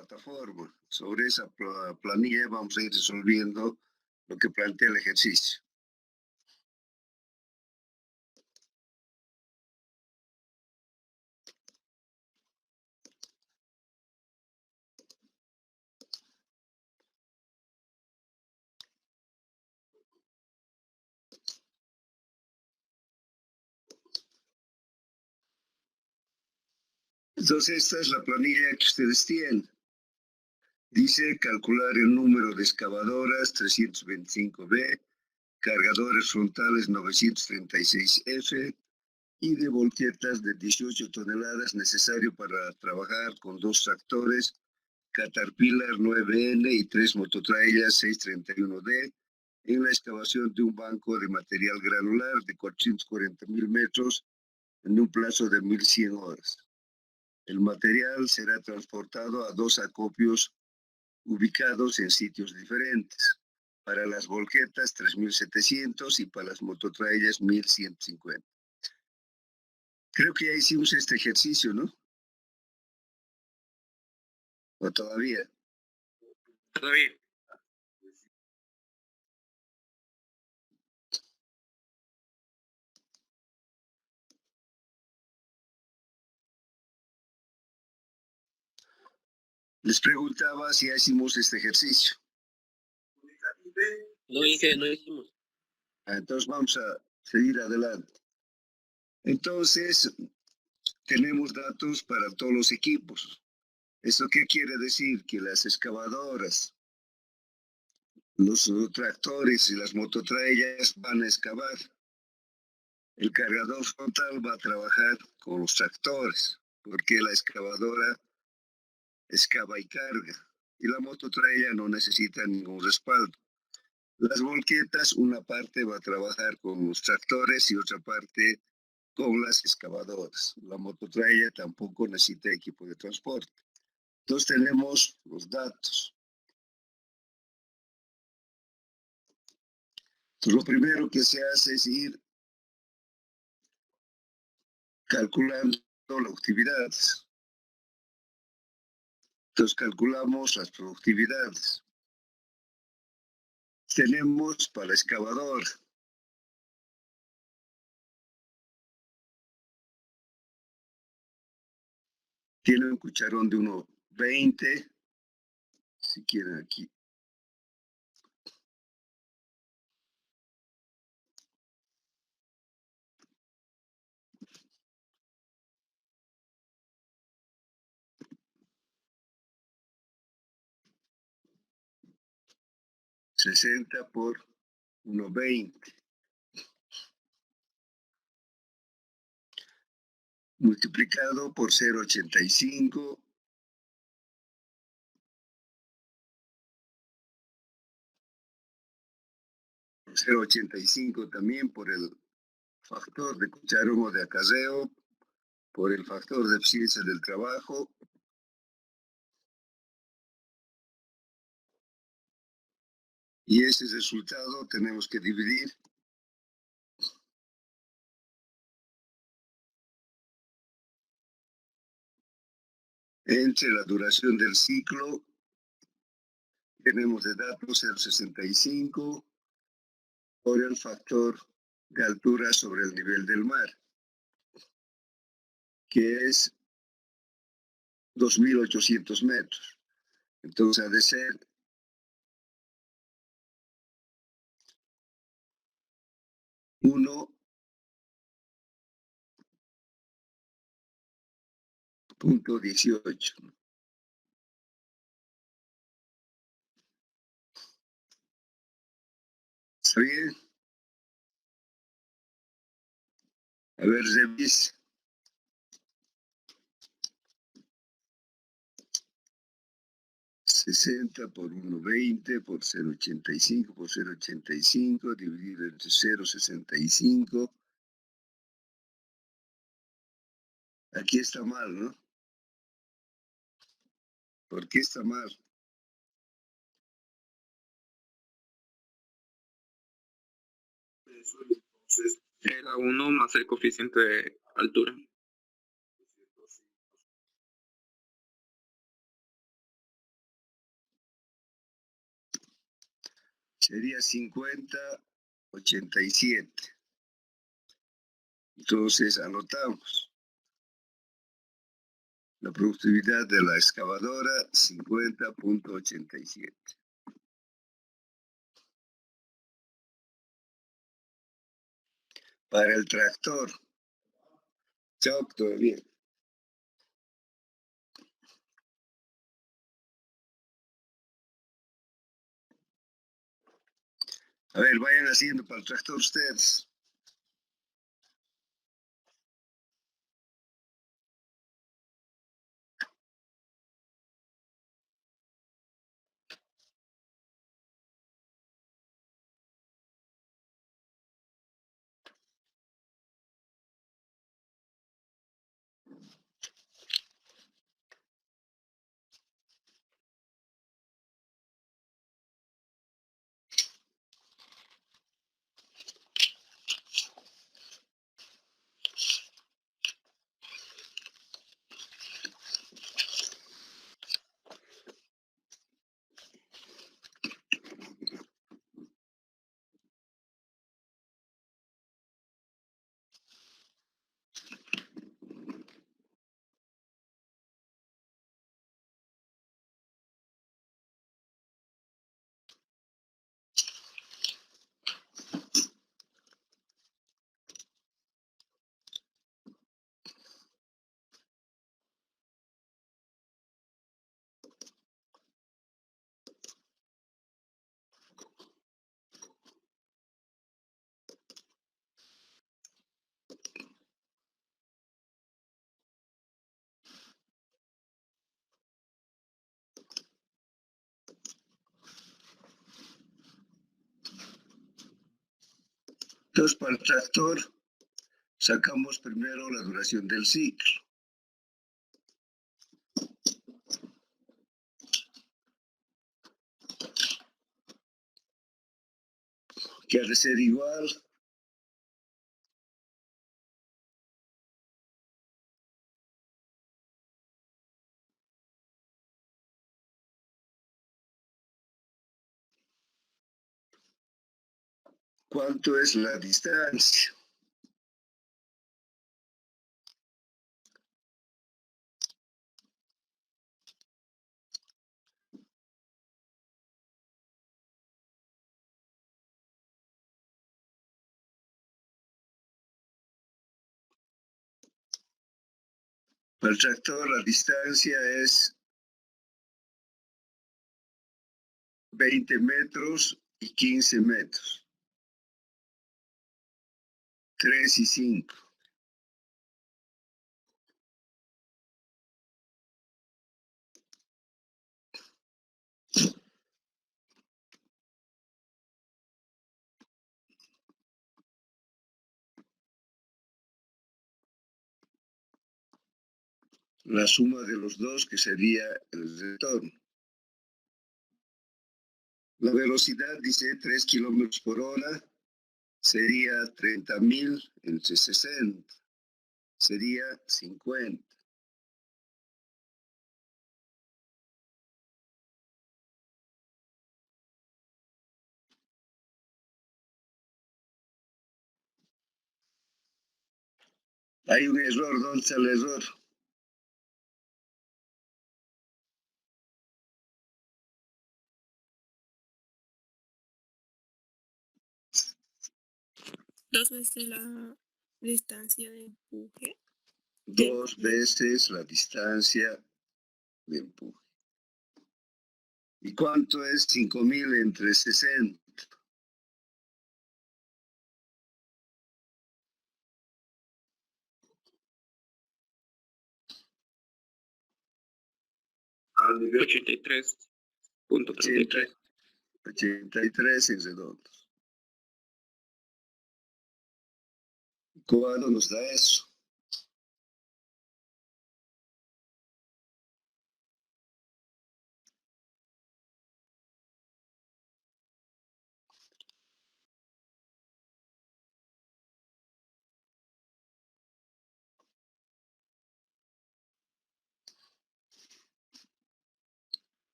plataforma. Sobre esa planilla vamos a ir resolviendo lo que plantea el ejercicio. Entonces, esta es la planilla que ustedes tienen. Dice calcular el número de excavadoras 325B, cargadores frontales 936F y de volquetas de 18 toneladas necesario para trabajar con 2 tractores Caterpillar 9N y 3 mototrailers 631D en la excavación de un banco de material granular de 440.000 metros en un plazo de 1.100 horas. El material será transportado a 2 acopios ubicados en sitios diferentes. Para las volquetas 3.700 y para las mototrailers 1.150. Creo que ya hicimos este ejercicio, ¿no? ¿O todavía? Todavía. Les preguntaba si ya hicimos este ejercicio. No hicimos. Entonces vamos a seguir adelante. Entonces, tenemos datos para todos los equipos. ¿Eso qué quiere decir? Que las excavadoras, los tractores y las mototrailers van a excavar. El cargador frontal va a trabajar con los tractores, porque la excavadora excava y carga, y la mototrailer no necesita ningún respaldo. Las volquetas, una parte va a trabajar con los tractores y otra parte con las excavadoras. La mototrailer tampoco necesita equipo de transporte. Entonces tenemos los datos. Entonces, lo primero que se hace es ir calculando las productividades. Entonces calculamos las productividades. Tenemos para excavador. Tiene un cucharón de 1.20. Si quieren aquí. $60 por 1.20. Multiplicado por 0.85. 0.85 también por el factor de cucharón o de acarreo, por el factor de eficiencia del trabajo. Y ese resultado tenemos que dividir entre la duración del ciclo. Tenemos de datos 0.65 por el factor de altura sobre el nivel del mar, que es 2.800 metros. Entonces ha de ser 1.18. ¿Está bien? A ver, revise. $60 por 1.20 por 0.85 por 0.85 dividido entre 0.65. Aquí está mal, ¿no? ¿Por qué está mal? Era 1 más el coeficiente de altura. sería 50,87. Entonces anotamos la productividad de la excavadora 50,87. Para el tractor, chao, todo bien. A ver, vayan haciendo para el tractor ustedes. Entonces, para el tractor, sacamos primero la duración del ciclo. Que ha de ser igual cuánto es la distancia. Para el tractor la distancia es 20 metros y 15 metros. 3 y 5. La suma de los dos, que sería el retorno. La velocidad dice 3 kilómetros por hora, sería 30.000 entre 60, sería 50. Hay un error, ¿dónde está el error? Dos veces la distancia de empuje. 2 veces la distancia de empuje. ¿Y cuánto es 5.000 entre 60? Al nivel 83.33. 83 en redondos. ¿Cuándo nos da eso?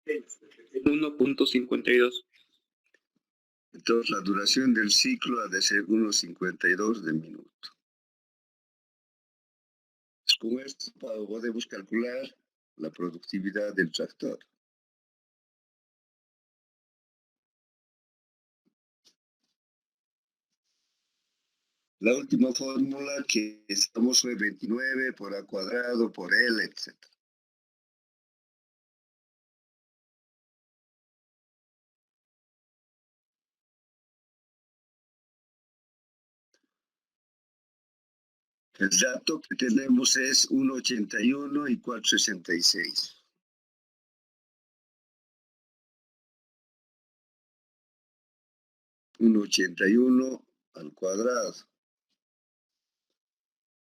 1.52. Entonces la duración del ciclo ha de ser 1.52 de minuto. Con esto podemos calcular la productividad del tractor. La última fórmula que estamos fue 29 por A cuadrado por L, etc. El dato que tenemos es 1.81 y 4.66. $1.81 al cuadrado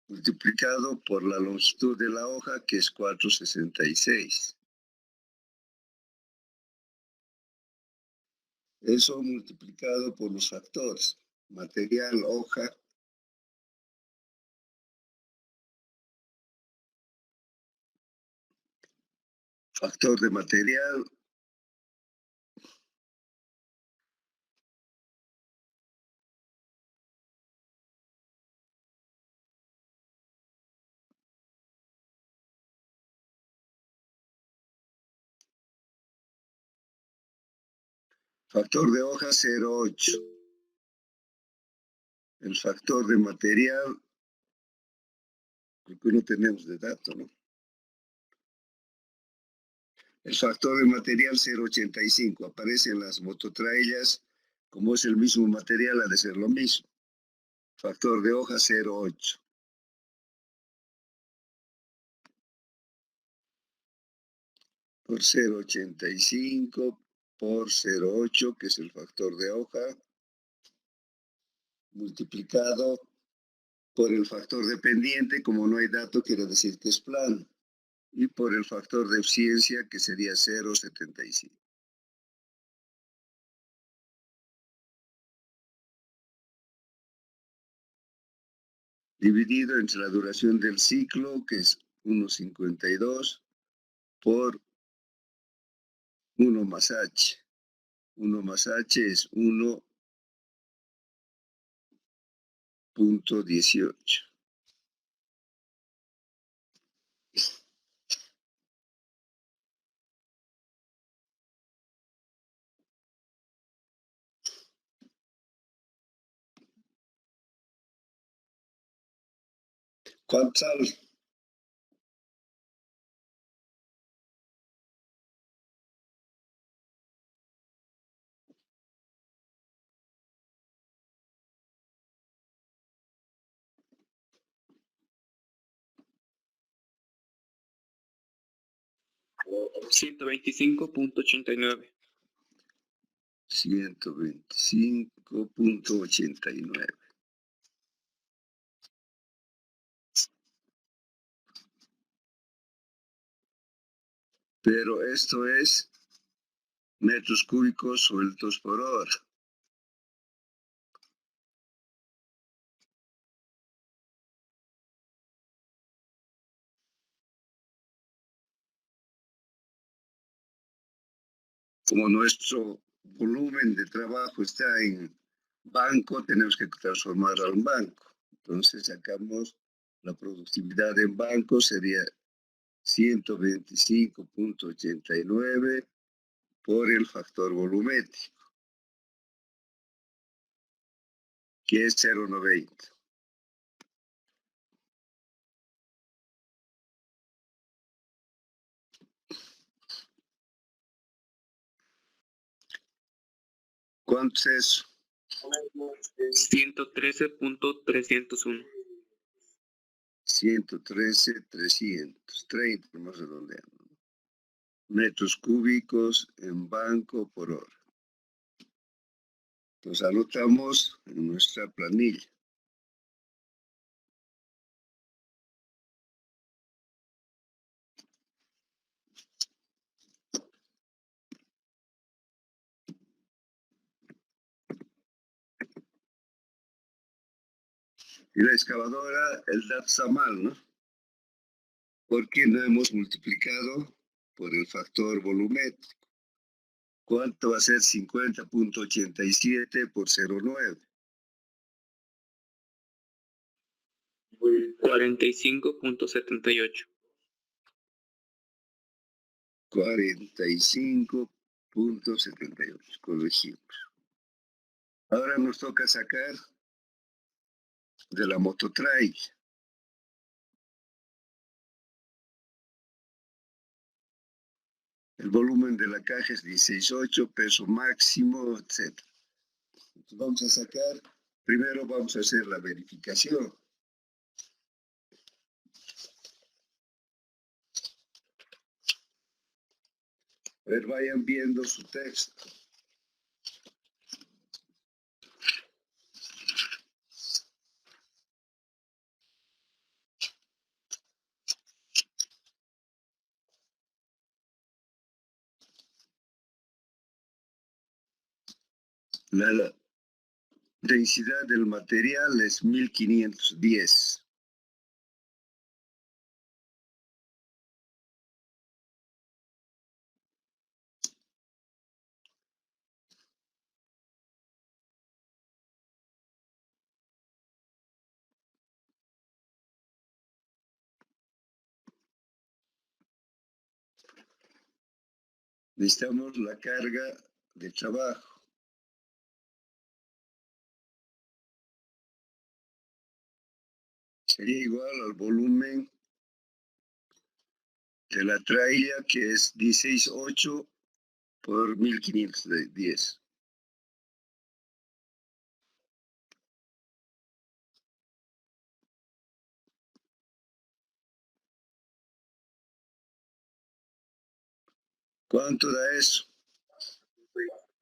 multiplicado por la longitud de la hoja, que es 4.66. Eso multiplicado por los factores: material, hoja, factor de material, factor de hoja 0.8. El factor de material, porque no tenemos de dato, ¿no? El factor de material 0.85. Aparece en las mototraillas, como es el mismo material, ha de ser lo mismo. Factor de hoja 0.8. Por 0.85 por 0.8, que es el factor de hoja, multiplicado por el factor dependiente, como no hay dato, quiere decir que es plano, y por el factor de eficiencia, que sería 0.75. Dividido entre la duración del ciclo, que es 1.52, por 1 más h. 1 más h es 1.18. ¿Cuánto sale? $125.89. 125.89. Pero esto es metros cúbicos sueltos por hora. Como nuestro volumen de trabajo está en banco, tenemos que transformarlo al banco. Entonces sacamos la productividad en banco, sería 125.89 por el factor volumétrico, que es 0.90. ¿Cuánto es eso? 113.301. 113.330, más redondeando. Metros cúbicos en banco por hora. Entonces anotamos en nuestra planilla. Y la excavadora, el dato está mal, ¿no? Porque no hemos multiplicado por el factor volumétrico. ¿Cuánto va a ser 50.87 por 0.9? 45.78. 45.78. Corregimos. Ahora nos toca sacar de la mototrail. El volumen de la caja es 16.8, peso máximo, etc. Entonces vamos a sacar, primero vamos a hacer la verificación. A ver, vayan viendo su texto. La densidad del material es 1510. Necesitamos la carga de trabajo. Sería igual al volumen de la traila, que es 16.8 por 1510. ¿Cuánto da eso?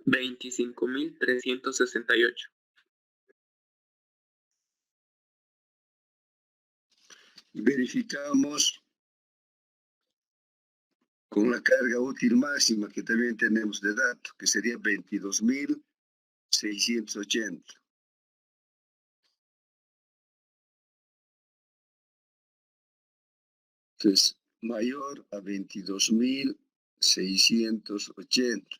25.368. Y verificamos con la carga útil máxima que también tenemos de dato, que sería 22.680. Entonces, mayor a 22.680.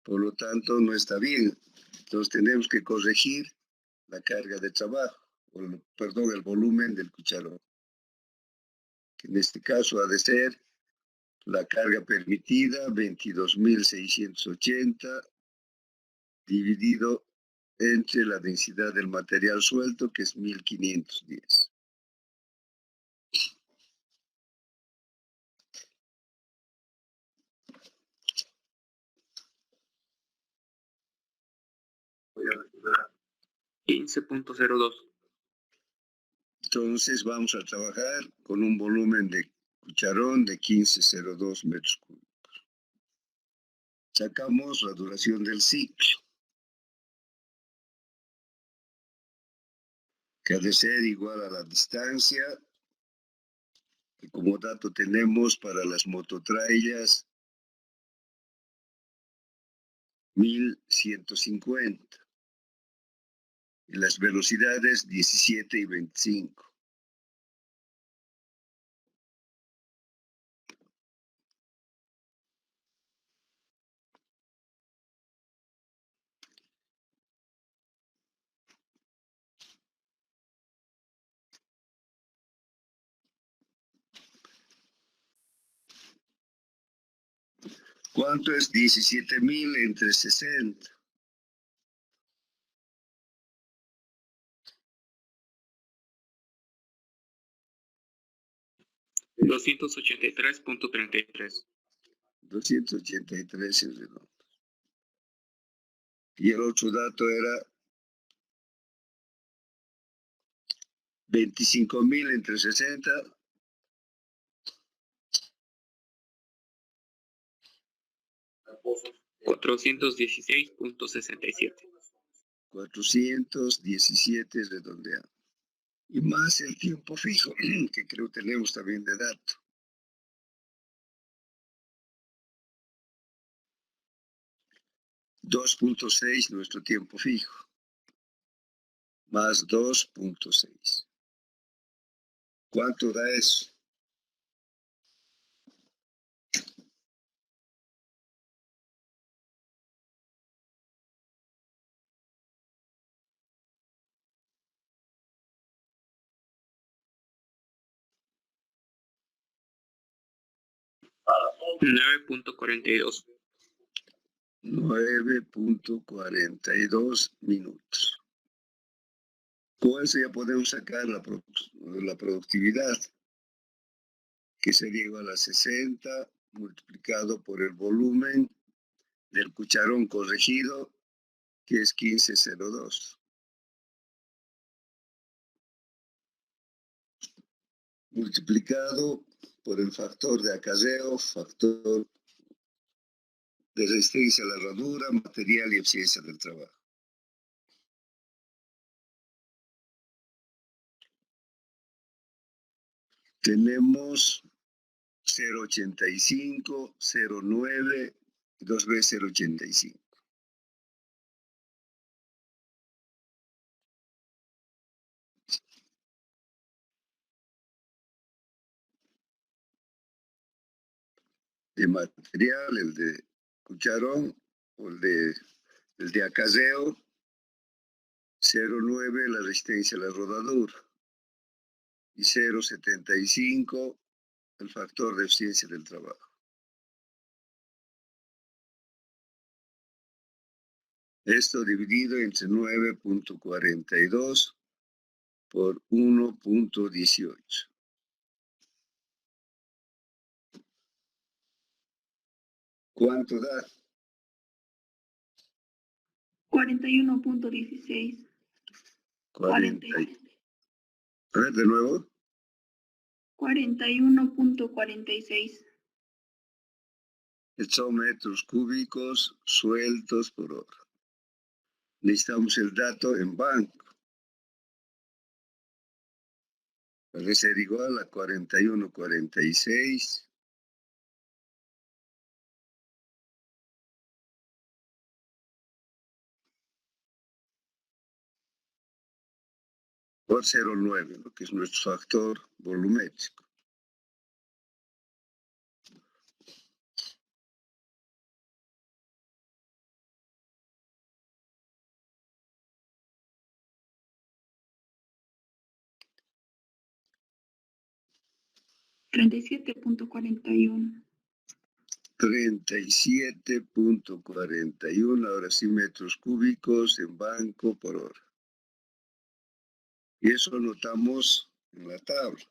Por lo tanto, no está bien. Entonces, tenemos que corregir la carga de trabajo, perdón, el volumen del cucharón, que en este caso ha de ser la carga permitida, 22.680, dividido entre la densidad del material suelto, que es 1510. Voy a recuperar. 15.02. Entonces vamos a trabajar con un volumen de cucharón de 15.02 metros cúbicos. Sacamos la duración del ciclo, que ha de ser igual a la distancia, que como dato tenemos para las mototrailas 1150, y las velocidades 17 y 25. ¿Cuánto es 17.000 entre 60? 283.33. 283 en redondo. Y el otro dato era 25.000 entre 60. 416.67. 417 redondeado. Y más el tiempo fijo, que creo tenemos también de dato. 2.6 nuestro tiempo fijo, más 2.6. ¿Cuánto da eso? 9.42. 9.42 minutos. Con eso ya podemos sacar la productividad, que sería igual a 60 multiplicado por el volumen del cucharón corregido, que es 15,02. Multiplicado por el factor de acarreo, factor de resistencia a la herradura, material y eficiencia del trabajo. Tenemos 0,85, 0,9 y 2 veces 0,85. De material, el de cucharón, o el de acarreo, 0,9 la resistencia a la rodadura y 0,75 el factor de eficiencia del trabajo. Esto dividido entre 9.42 por 1.18. ¿Cuánto da? 41.16. 40. A ver, de nuevo. 41.46. Son metros cúbicos sueltos por hora. Necesitamos el dato en banco. Puede ser igual a 41,46 por 0,9, lo que es nuestro factor volumétrico. $37.41. 37.41, ahora sí, metros cúbicos en banco por hora. Y eso anotamos en la tabla.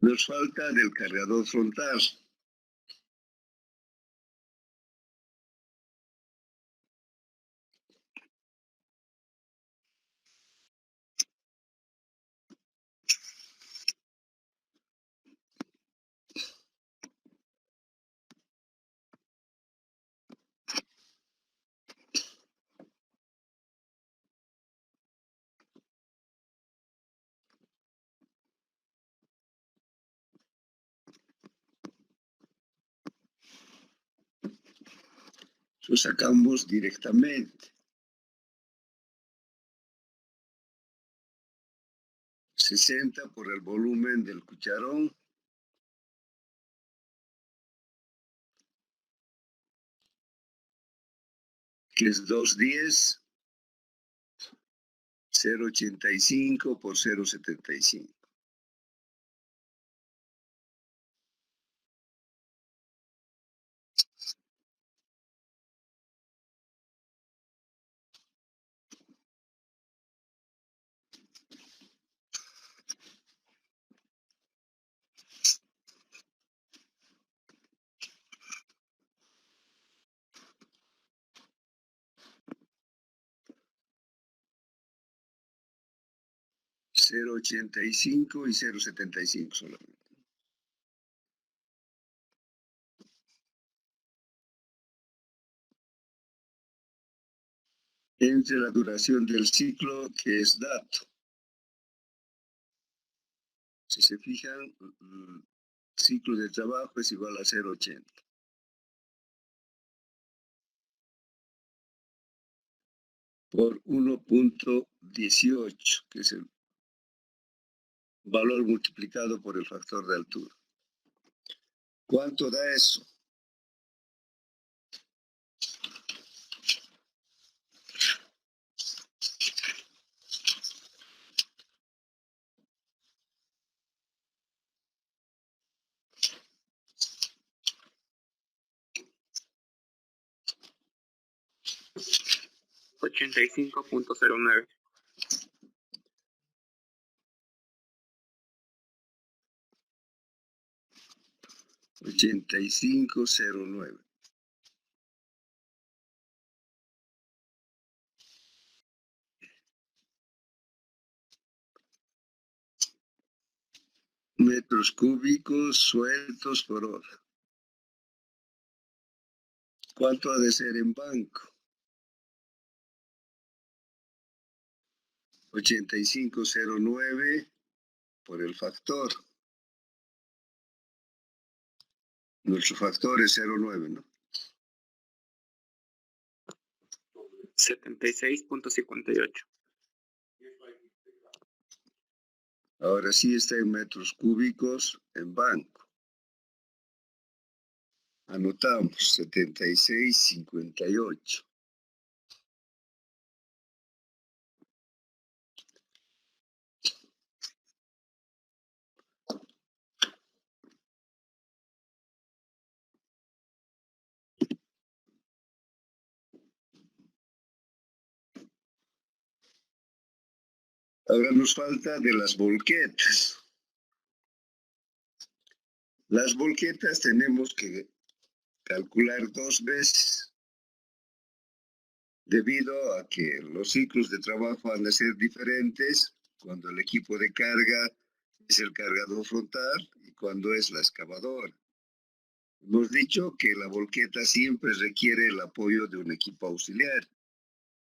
Nos falta del cargador frontal. Lo sacamos directamente. 60 por el volumen del cucharón. Que es 210. 0,85 por 0,75. $0,85 y 0,75 solamente. Entre la duración del ciclo, que es dato. Si se fijan, el ciclo de trabajo es igual a 0,80. Por 1.18, que es el valor multiplicado por el factor de altura. ¿Cuánto da eso? 85.09. 8509. Metros cúbicos sueltos por hora. ¿Cuánto ha de ser en banco? 8509 por el factor. Nuestro factor es 0,9, ¿no? 76.58. Ahora sí está en metros cúbicos en banco. Anotamos 76.58. Ahora nos falta de las volquetas. Las volquetas tenemos que calcular 2 veces, debido a que los ciclos de trabajo van a ser diferentes cuando el equipo de carga es el cargador frontal y cuando es la excavadora. Hemos dicho que la volqueta siempre requiere el apoyo de un equipo auxiliar.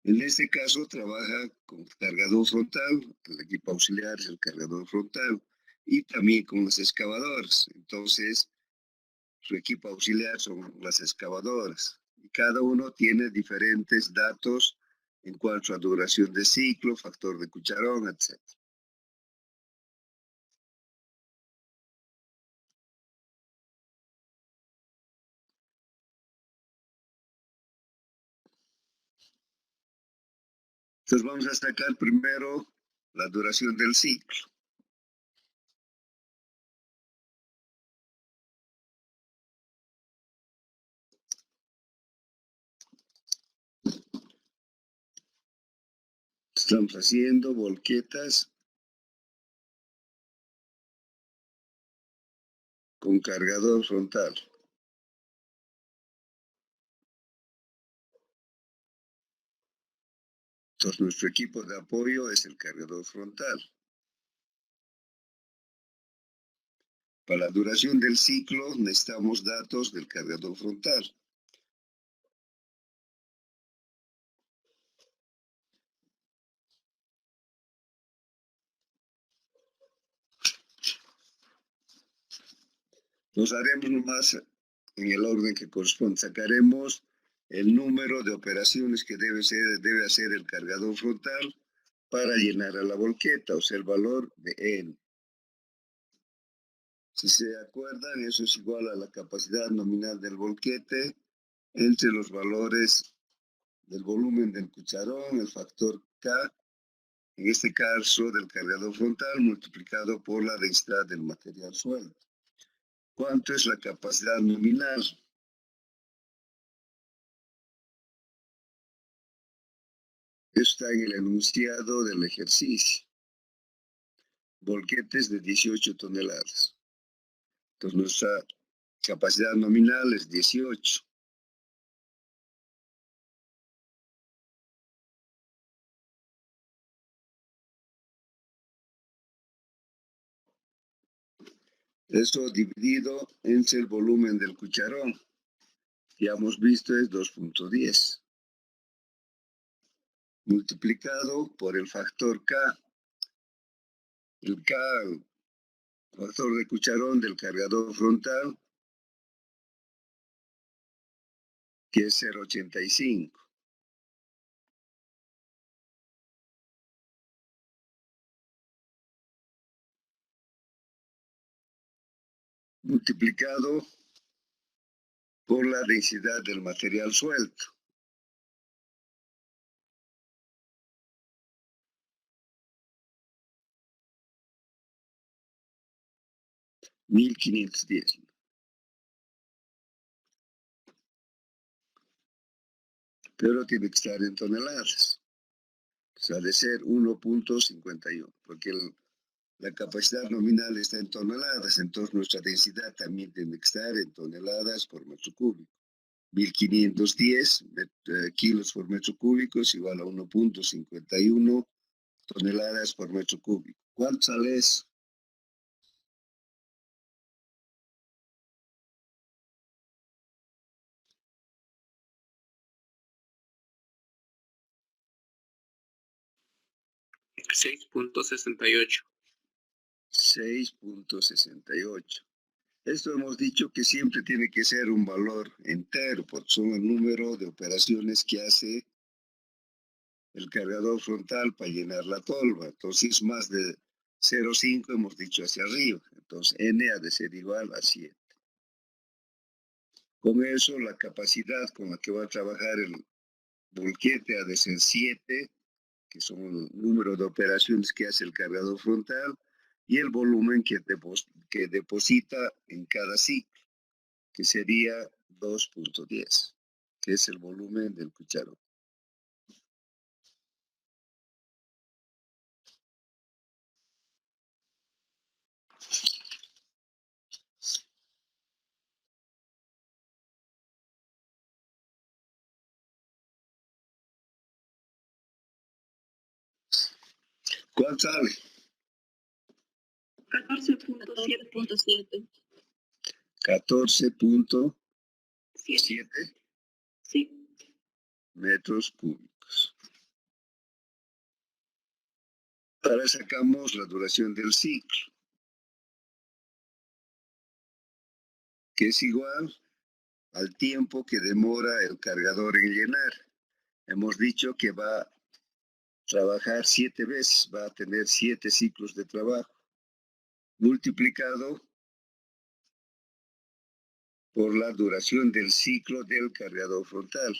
En este caso trabaja con cargador frontal, el equipo auxiliar es el cargador frontal, y también con las excavadoras. Entonces, su equipo auxiliar son las excavadoras. Y cada uno tiene diferentes datos en cuanto a duración de ciclo, factor de cucharón, etc. Entonces vamos a sacar primero la duración del ciclo. Estamos haciendo volquetas con cargador frontal. Entonces nuestro equipo de apoyo es el cargador frontal. Para la duración del ciclo necesitamos datos del cargador frontal. Nos haremos nomás en el orden que corresponde. Sacaremos el número de operaciones que debe hacer el cargador frontal para llenar a la volqueta, o sea, el valor de N. Si se acuerdan, eso es igual a la capacidad nominal del volquete entre los valores del volumen del cucharón, el factor K, en este caso del cargador frontal, multiplicado por la densidad del material suelto. ¿Cuánto es la capacidad nominal? Está en el enunciado del ejercicio. Volquetes de 18 toneladas. Entonces nuestra capacidad nominal es 18. Eso dividido entre el volumen del cucharón. Ya hemos visto es 2.10. Multiplicado por el factor K. El K, el factor de cucharón del cargador frontal, que es 0.85. Multiplicado por la densidad del material suelto. $1,510. pero tiene que estar en toneladas. O sea, de ser 1.51, porque la capacidad nominal está en toneladas, entonces nuestra densidad también tiene que estar en toneladas por metro cúbico. 1510 kilos por metro cúbico es igual a 1.51 toneladas por metro cúbico. ¿Cuánto sale eso? $6.68. 6.68. Esto hemos dicho que siempre tiene que ser un valor entero, porque son el número de operaciones que hace el cargador frontal para llenar la tolva. Entonces, más de 0,5 hemos dicho hacia arriba. Entonces, N ha de ser igual a 7. Con eso, la capacidad con la que va a trabajar el volquete ha de ser 7, que son el número de operaciones que hace el cargador frontal, y el volumen que deposita en cada ciclo, que sería 2.10, que es el volumen del cucharón. ¿Cuál sale? 14.7. 14.7 Sí. metros cúbicos. Ahora sacamos la duración del ciclo, que es igual al tiempo que demora el cargador en llenar. Hemos dicho que va a trabajar 7 veces, va a tener 7 ciclos de trabajo, multiplicado por la duración del ciclo del cargador frontal,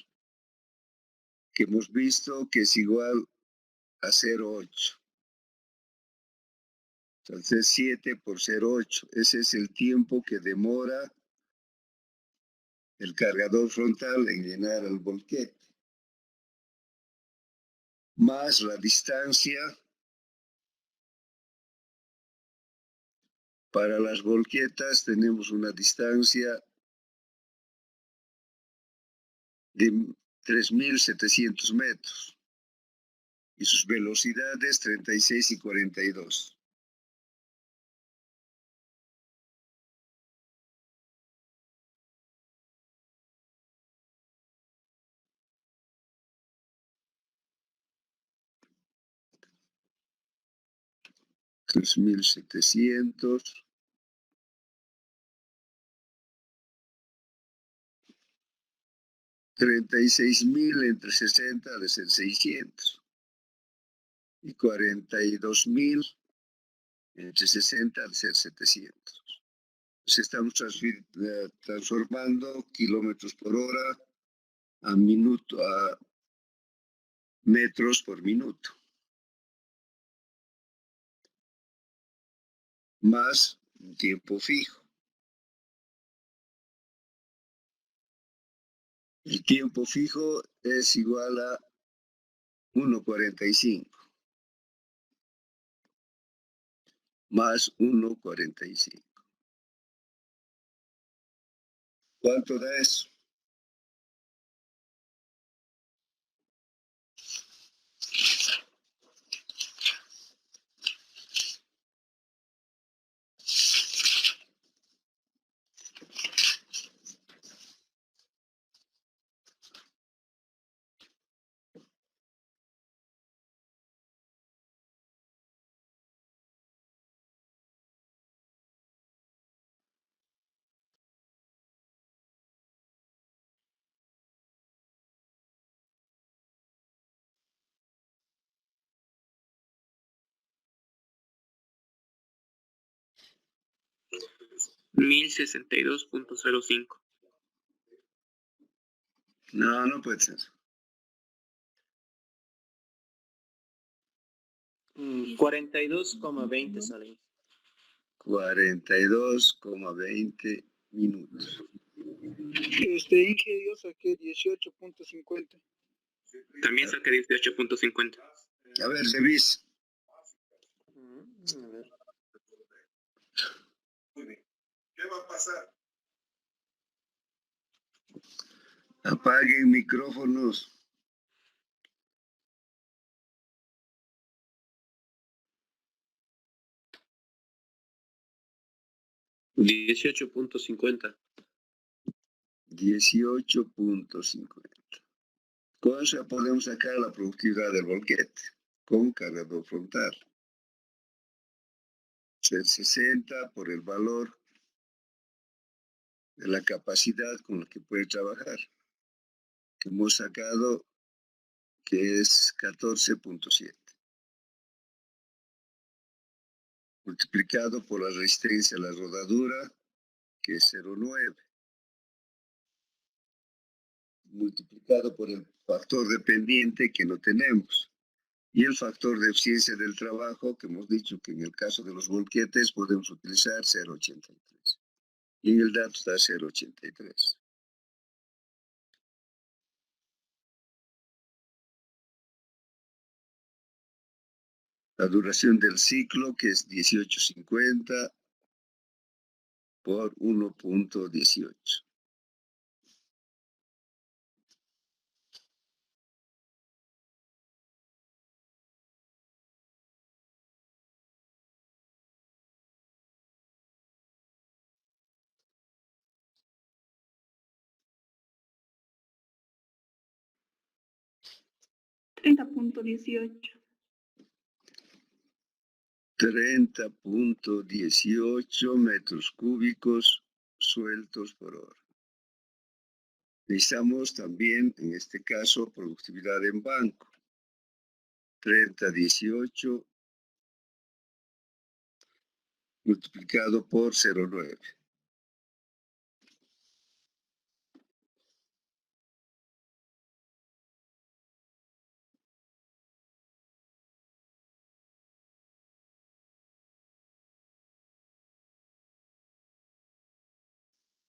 que hemos visto que es igual a 0,8. Entonces 7 por 0,8. Ese es el tiempo que demora el cargador frontal en llenar el volquete. Más la distancia para las volquetas, tenemos una distancia de 3.700 metros y sus velocidades 36 y 42. $3.700. 36.000 entre 60 de ser 600. Y 42.000 entre 60 de ser 700. Entonces estamos transformando kilómetros por hora a metros por minuto. Más un tiempo fijo. El tiempo fijo es igual a 1.45 más 1.45. ¿Cuánto da eso? $1.062.05. No, no puede ser. 42,20 sale. 42,20 minutos. Inge, yo saqué 18.50. También saqué 18.50. A ver, revisa. A ver. Muy bien. ¿Qué va a pasar? Apaguen micrófonos. $18.50. 18.50. Con eso podemos sacar la productividad del volquete con cargador frontal. El 60 por el valor de la capacidad con la que puede trabajar, que hemos sacado, que es 14.7, multiplicado por la resistencia a la rodadura, que es 0.9, multiplicado por el factor dependiente que no tenemos, y el factor de eficiencia del trabajo, que hemos dicho que en el caso de los volquetes podemos utilizar 0.83, y en el dato está 0.83. La duración del ciclo, que es 18.50 por 1.18. $30.18. 30.18 metros cúbicos sueltos por hora. Necesitamos también, en este caso, productividad en banco. 30.18 multiplicado por 0.9.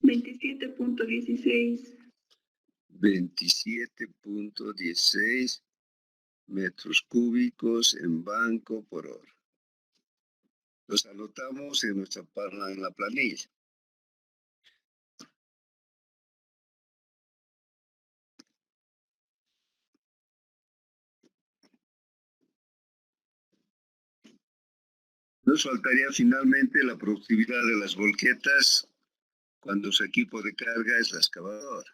$27.16. 27.16 metros cúbicos en banco por hora. Los anotamos en en la planilla. Nos faltaría finalmente la productividad de las volquetas cuando su equipo de carga es la excavadora.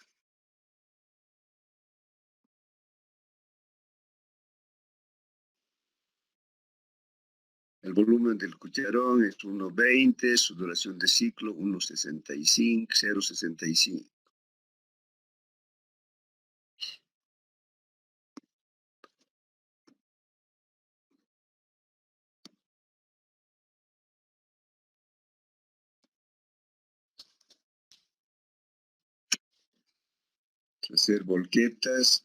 El volumen del cucharón es 1.20, su duración de ciclo 1.65, 0.65. Hacer volquetas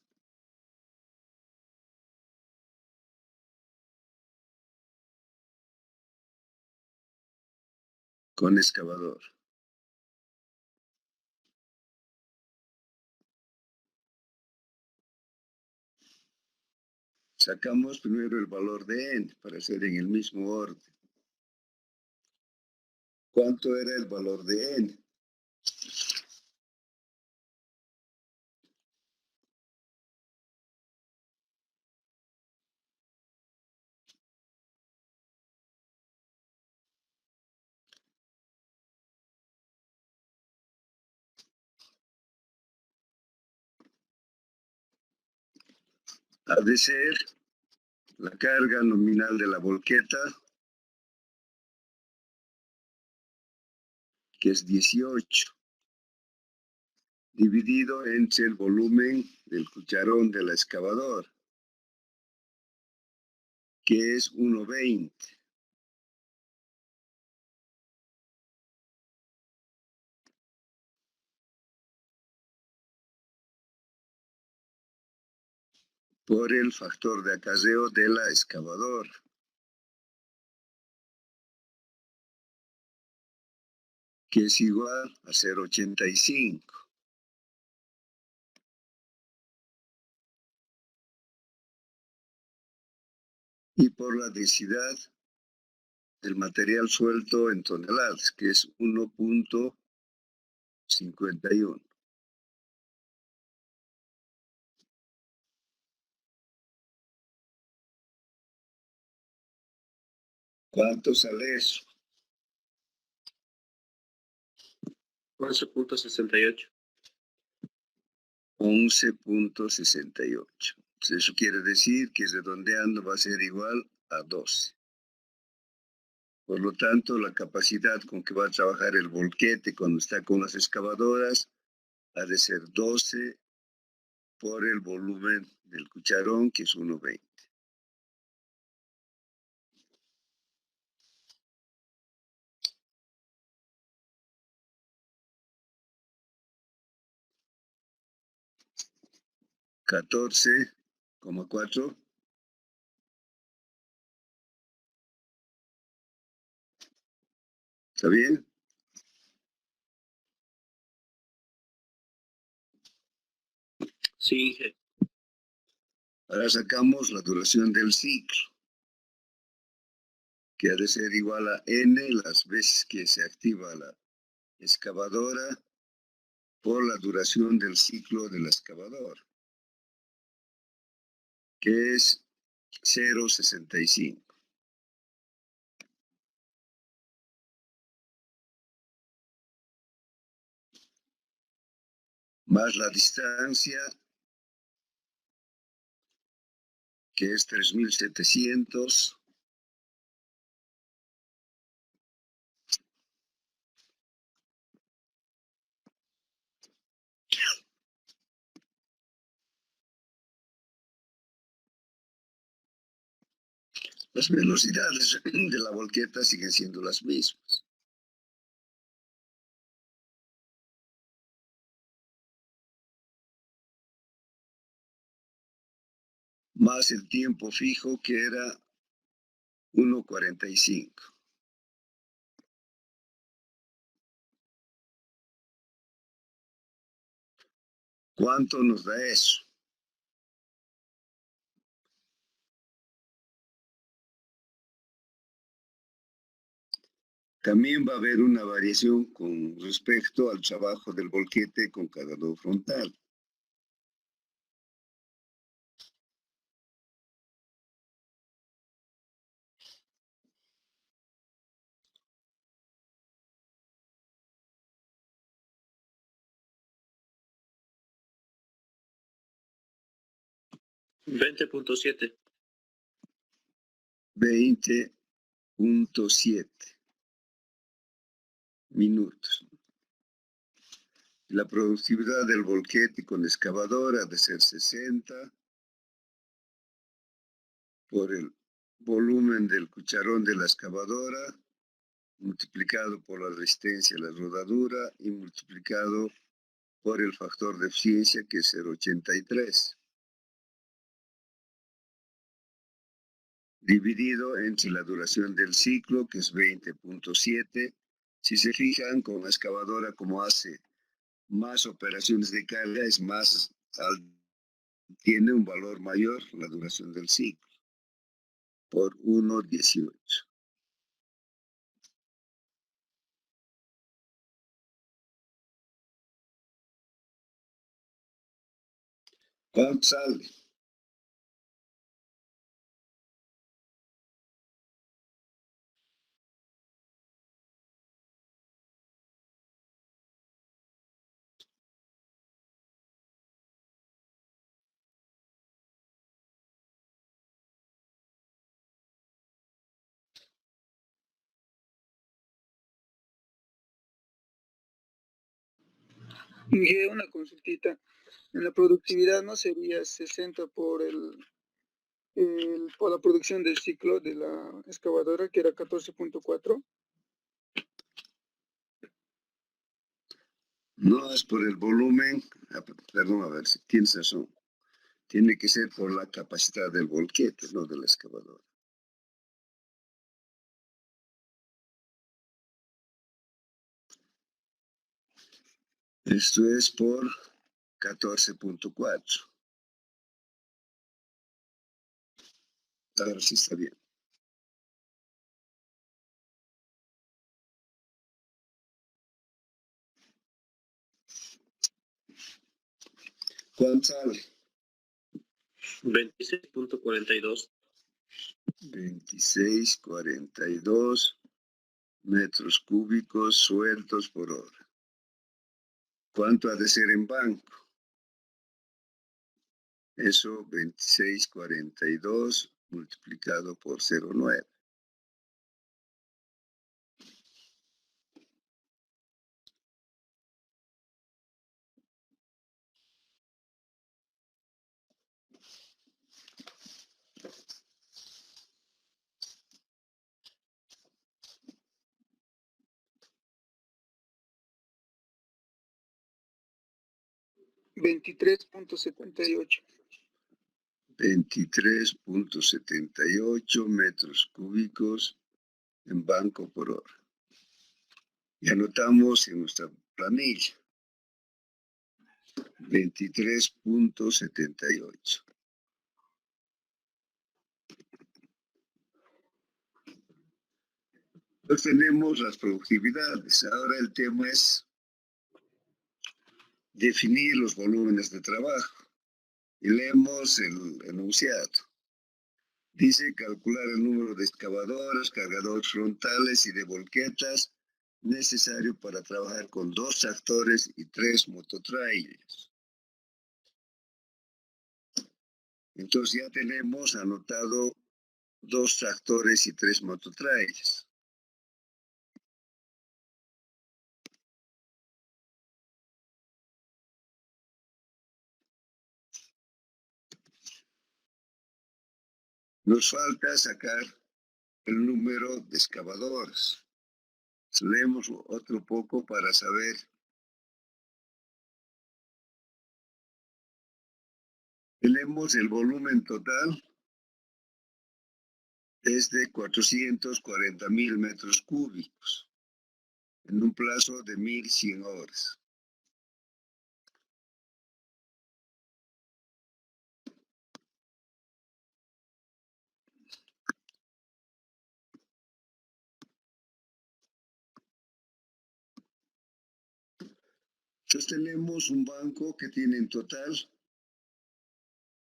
con excavador. Sacamos primero el valor de n para hacer en el mismo orden. ¿Cuánto era el valor de n? Ha de ser la carga nominal de la volqueta, que es 18, dividido entre el volumen del cucharón de la excavadora, que es 1.20. Por el factor de acarreo de la excavadora, que es igual a 0.85. y por la densidad del material suelto en toneladas, que es 1.51. ¿Cuánto sale eso? 11.68. 11.68. Eso quiere decir que redondeando va a ser igual a 12. Por lo tanto, la capacidad con que va a trabajar el volquete cuando está con las excavadoras ha de ser 12 por el volumen del cucharón, que es 1.20. $14,4. ¿Está bien? Sí, Ahora sacamos la duración del ciclo, que ha de ser igual a n las veces que se activa la excavadora por la duración del ciclo de la excavadora, que es 0.65. Más la distancia, que es 3.700. Las velocidades de la volqueta siguen siendo las mismas. Más el tiempo fijo, que era 1.45. ¿Cuánto nos da eso? También va a haber una variación con respecto al trabajo del volquete con cargador frontal. $20.7. 20.7 minutos. La productividad del volquete con excavadora ha de ser 60 por el volumen del cucharón de la excavadora, multiplicado por la resistencia a la rodadura y multiplicado por el factor de eficiencia, que es 0.83, dividido entre la duración del ciclo, que es 20.7. Si se fijan, con la excavadora, como hace más operaciones de carga, es más, tiene un valor mayor la duración del ciclo, por 1.18. ¿Cuánto sale? Una consultita. En la productividad no sería 60 por la producción del ciclo de la excavadora, que era 14.4. No es por el volumen, perdón, a ver si tienes razón. Tiene que ser por la capacidad del volquete, no de la excavadora. Esto es por 14.4. Ahora sí está bien. ¿Cuánto sale? 26.42. 26,42 metros cúbicos sueltos por hora. ¿Cuánto ha de ser en banco? Eso 26,42 multiplicado por 0,9. $23.78. 23,78 metros cúbicos en banco por hora. Y anotamos en nuestra planilla. 23,78. Entonces tenemos las productividades. Ahora el tema es definir los volúmenes de trabajo. Y leemos el enunciado. Dice calcular el número de excavadoras, cargadores frontales y de volquetas necesario para trabajar con 2 tractores y 3 mototrailers. Entonces ya tenemos anotado 2 tractores y 3 mototrailers. Nos falta sacar el número de excavadoras. Leemos otro poco para saber. Tenemos el volumen total, es de 440,000 metros cúbicos, en un plazo de 1,100 horas. Entonces tenemos un banco que tiene en total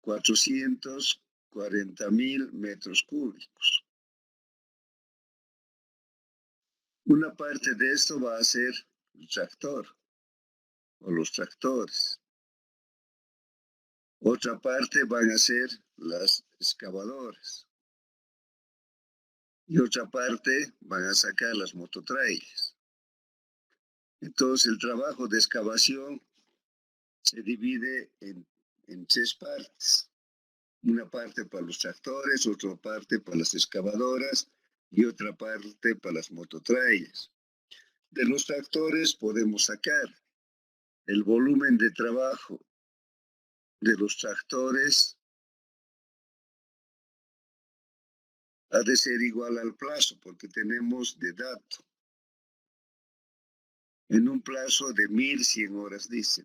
440,000 metros cúbicos. Una parte de esto va a ser el tractor o los tractores. Otra parte van a ser las excavadoras. Y otra parte van a sacar las mototrailers. Entonces el trabajo de excavación se divide en 3 partes. Una parte para los tractores, otra parte para las excavadoras y otra parte para las mototrailers. De los tractores podemos sacar el volumen de trabajo de los tractores ha de ser igual al plazo porque tenemos de dato en un plazo de 1,100 horas, dice.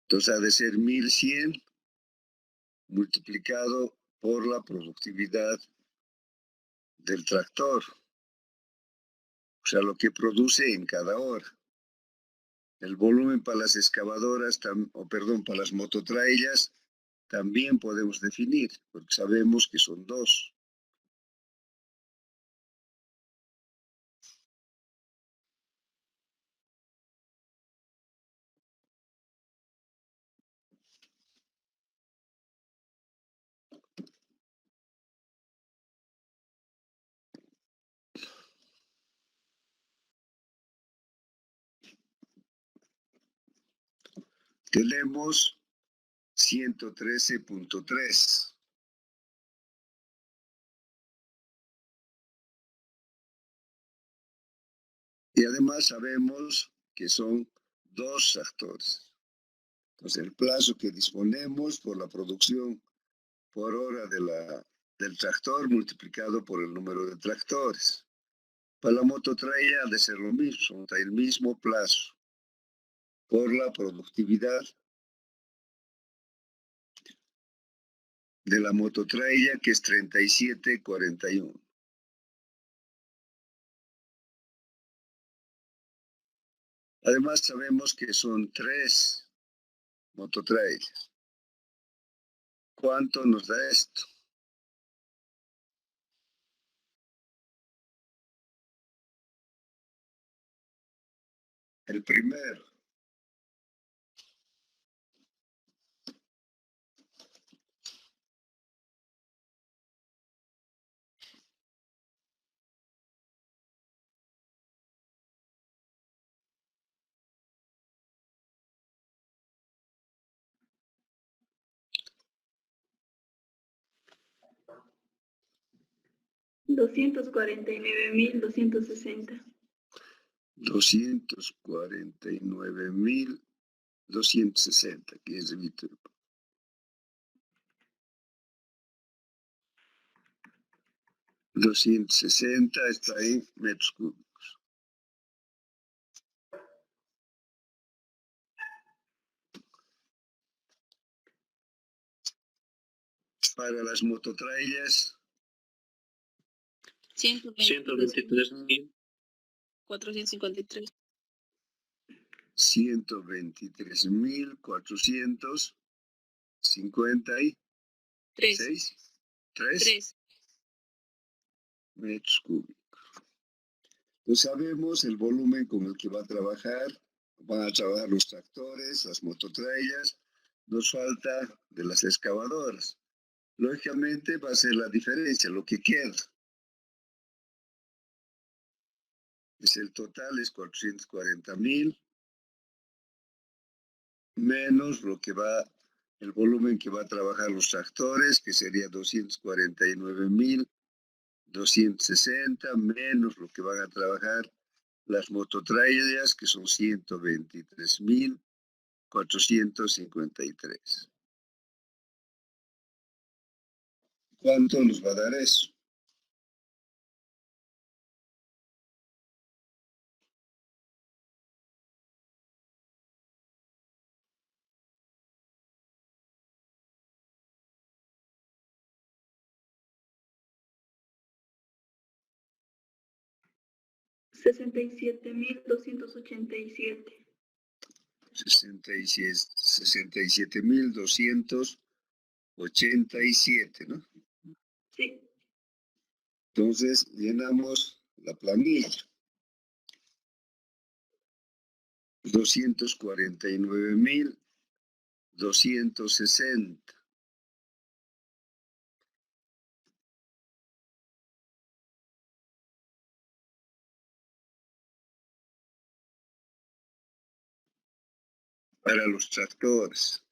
Entonces ha de ser 1,100 multiplicado por la productividad del tractor. O sea, lo que produce en cada hora. El volumen para las excavadoras, para las mototrailers, también podemos definir, porque sabemos que son 2. Tenemos 113,3. Y además sabemos que son 2 tractores. Entonces el plazo que disponemos por la producción por hora del tractor multiplicado por el número de tractores. Para la mototrailer ha de ser lo mismo, el mismo plazo por la productividad de la mototraila, que es 3741. Además, sabemos que son 3 mototrailers. ¿Cuánto nos da esto? El primero. $249,260. 249,260, que es Víctor. 260 está ahí, metros cúbicos. Para las mototraillas, 123,000. 453. 123,456 3. metros cúbicos. Pues sabemos el volumen con el que van a trabajar los tractores, las mototraillas. Nos falta de las excavadoras. Lógicamente va a ser la diferencia, lo que queda. El total es 440,000 menos lo que va, el volumen que va a trabajar los tractores, que sería 249,260, menos lo que van a trabajar las mototraillas, que son 123,453. ¿Cuánto nos va a dar eso? $67,287. 67,287, ¿no? Sí. Entonces llenamos la planilla. 249,260. Para los tractores.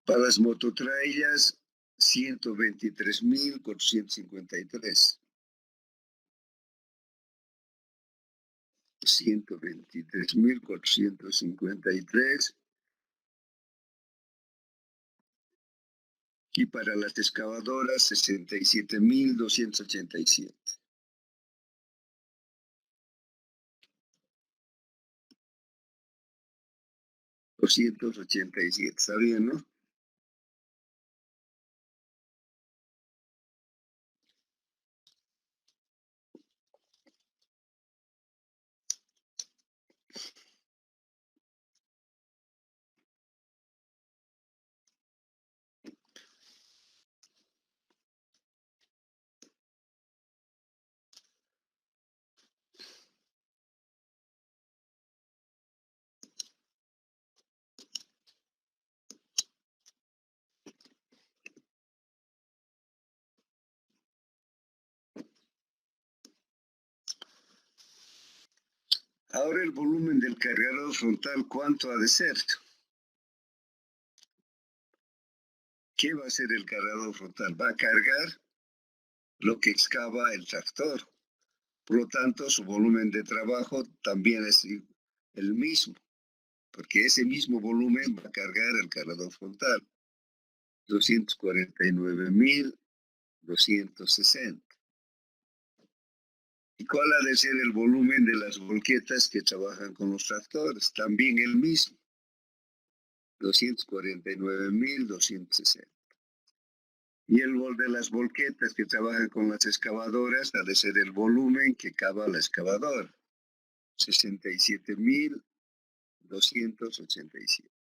Para las mototraillas, 123,453. 123,453. Y para las excavadoras, 67,287. $287, ¿está bien, no? Ahora el volumen del cargador frontal, ¿cuánto ha de ser? ¿Qué va a hacer el cargador frontal? Va a cargar lo que excava el tractor. Por lo tanto, su volumen de trabajo también es el mismo, porque ese mismo volumen va a cargar el cargador frontal. 249,260. ¿Y cuál ha de ser el volumen de las volquetas que trabajan con los tractores? También el mismo. 249.260. Y el de las volquetas que trabajan con las excavadoras ha de ser el volumen que cava la excavadora. 67.287.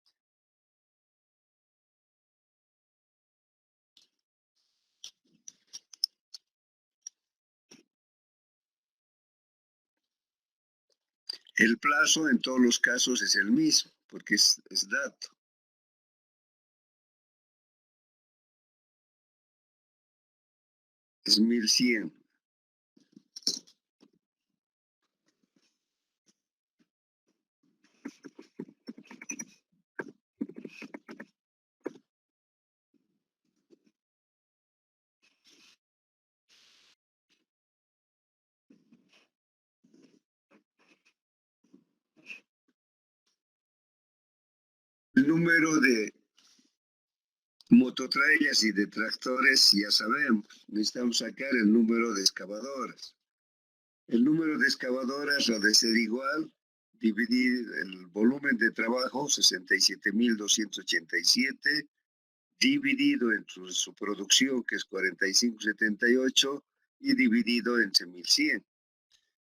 El plazo en todos los casos es el mismo, porque es dato. Es 1100. El número de mototrailers y de tractores ya sabemos. Necesitamos sacar el número de excavadoras. El número de excavadoras ha de ser igual, dividir el volumen de trabajo, 67.287, dividido entre su producción, que es 45.78, y dividido entre 1100.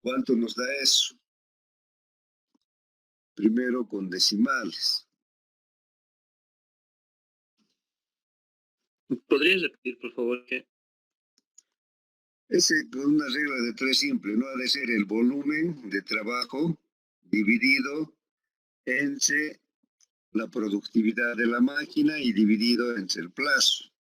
¿Cuánto nos da eso? Primero con decimales. ¿Podrías repetir, por favor, qué? Es una regla de 3 simple, no ha de ser el volumen de trabajo dividido entre la productividad de la máquina y dividido entre el plazo.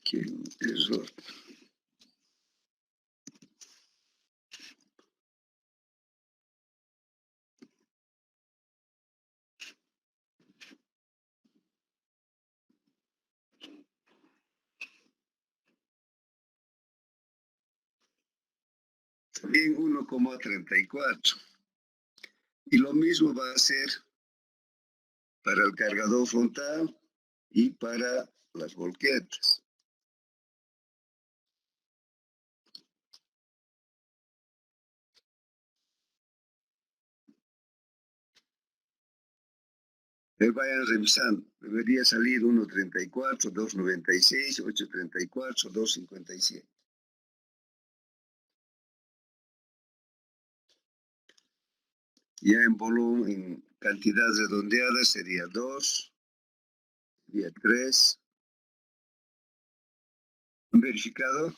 Qué error. También 1,34. Y lo mismo va a ser para el cargador frontal y para las volquetas. Vayan revisando. Debería salir 1,34, 2,96, 8,34, 2,57. Ya en volumen, en cantidad redondeada sería 2, sería 3. ¿Han verificado?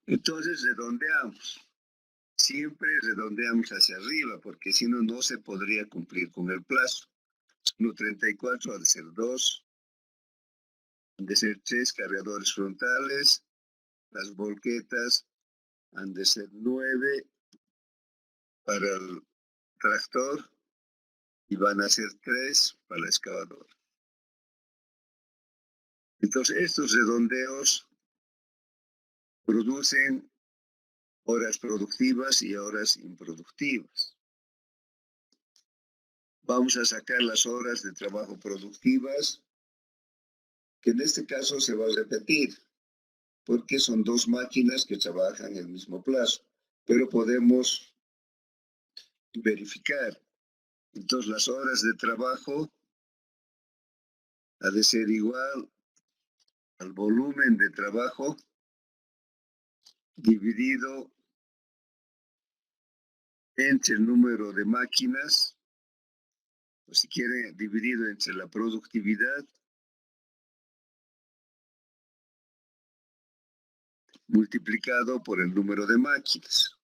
Entonces redondeamos. Siempre redondeamos hacia arriba, porque si no, no se podría cumplir con el plazo. 1,34 ha de ser 2, han de ser 3 cargadores frontales, las volquetas han de ser 9 para el tractor y van a ser 3 para la excavadora. Entonces, estos redondeos producen horas productivas y horas improductivas. Vamos a sacar las horas de trabajo productivas, que en este caso se va a repetir, porque son 2 máquinas que trabajan el mismo plazo, pero podemos verificar. Entonces, las horas de trabajo ha de ser igual al volumen de trabajo dividido entre el número de máquinas, o si quiere, dividido entre la productividad, multiplicado por el número de máquinas.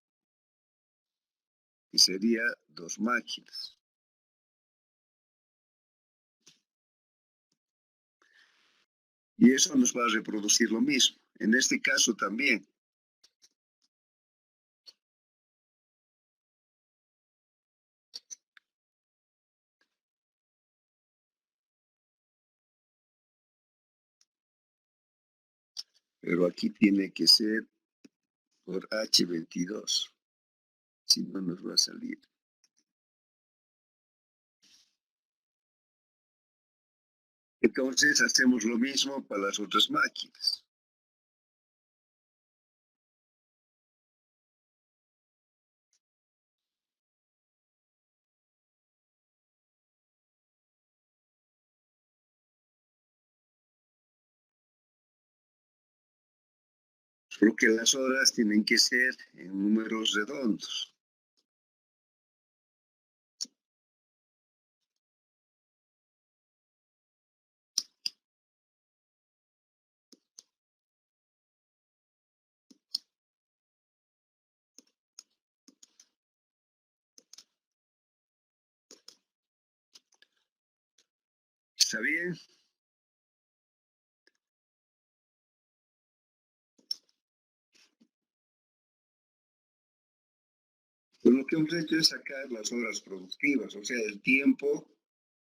que sería 2 máquinas. Y eso nos va a reproducir lo mismo. En este caso también. Pero aquí tiene que ser por H22. Si no nos va a salir. Entonces hacemos lo mismo para las otras máquinas. Solo que las horas tienen que ser en números redondos. ¿Está bien? Pues lo que hemos hecho es sacar las horas productivas, o sea, el tiempo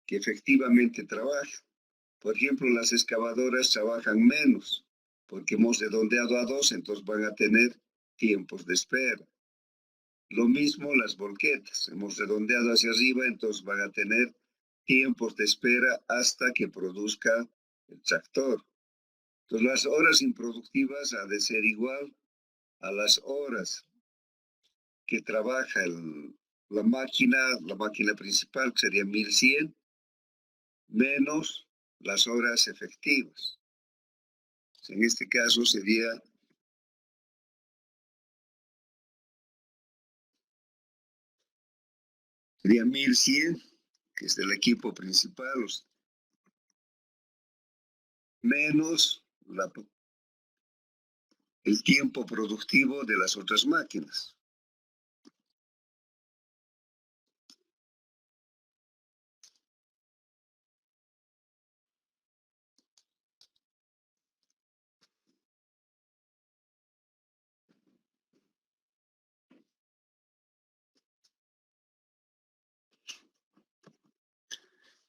que efectivamente trabaja. Por ejemplo, las excavadoras trabajan menos, porque hemos redondeado a 2, entonces van a tener tiempos de espera. Lo mismo las volquetas, hemos redondeado hacia arriba, entonces van a tener tiempos de espera hasta que produzca el tractor. Entonces las horas improductivas ha de ser igual a las horas que trabaja la máquina principal, que sería 1100, menos las horas efectivas. En este caso sería sería 1100, que es del equipo principal, menos el tiempo productivo de las otras máquinas.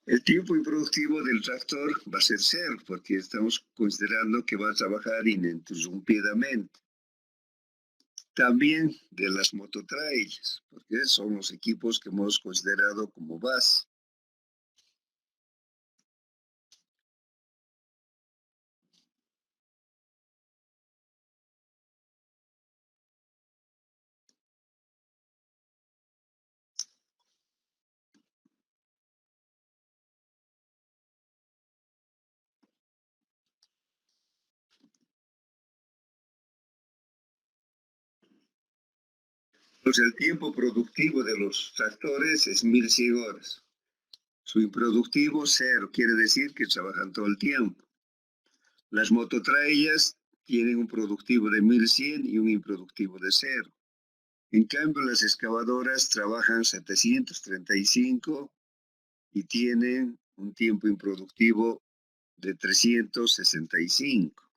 El tiempo improductivo del tractor va a ser 0, porque estamos considerando que va a trabajar ininterrumpidamente. También de las mototrailers, porque son los equipos que hemos considerado como base. Entonces el tiempo productivo de los tractores es 1100 horas. Su improductivo 0, quiere decir que trabajan todo el tiempo. Las mototrailers tienen un productivo de 1100 y un improductivo de 0. En cambio, las excavadoras trabajan 735 y tienen un tiempo improductivo de 365.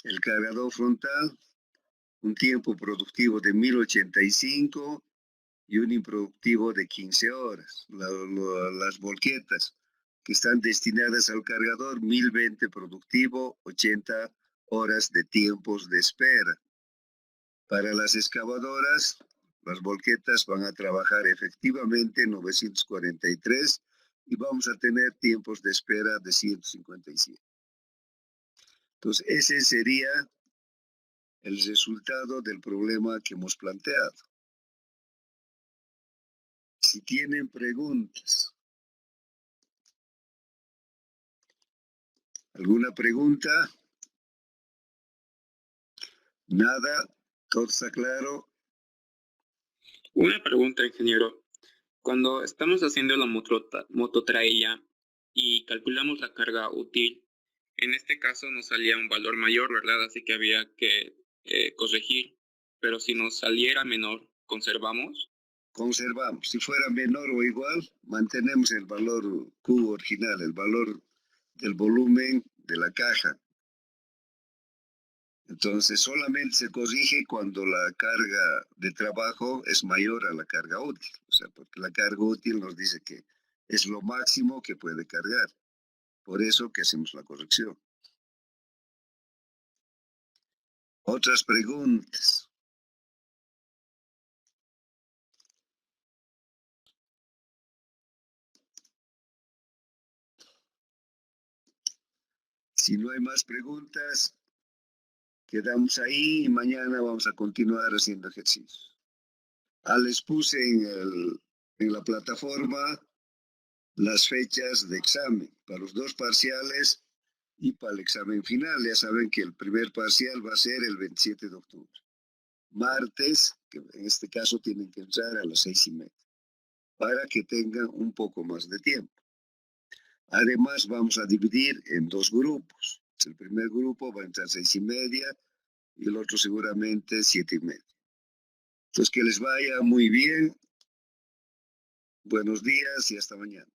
El cargador frontal, un tiempo productivo de 1085 y un improductivo de 15 horas. Las volquetas que están destinadas al cargador, 1020 productivo, 80 horas de tiempos de espera. Para las excavadoras, las volquetas van a trabajar efectivamente 943 y vamos a tener tiempos de espera de 157. Entonces, ese sería el resultado del problema que hemos planteado. Si tienen preguntas. ¿Alguna pregunta? Nada, todo está claro. Una pregunta, ingeniero. Cuando estamos haciendo la mototrailla y calculamos la carga útil, en este caso nos salía un valor mayor, ¿verdad? Así que había que corregir. Pero si nos saliera menor, ¿conservamos? conservamos. Si fuera menor o igual, mantenemos el valor Q original, el valor del volumen de la caja. Entonces, solamente se corrige cuando la carga de trabajo es mayor a la carga útil. O sea, porque la carga útil nos dice que es lo máximo que puede cargar. Por eso que hacemos la corrección. Otras preguntas. Si no hay más preguntas, quedamos ahí y mañana vamos a continuar haciendo ejercicios. Les puse en la plataforma las fechas de examen para los 2 parciales y para el examen final. Ya saben que el primer parcial va a ser el 27 de octubre. Martes, que en este caso tienen que entrar a las 6:30, para que tengan un poco más de tiempo. Además, vamos a dividir en 2 grupos. El primer grupo va a entrar 6:30 y el otro seguramente 7:30. Entonces, que les vaya muy bien. Buenos días y hasta mañana.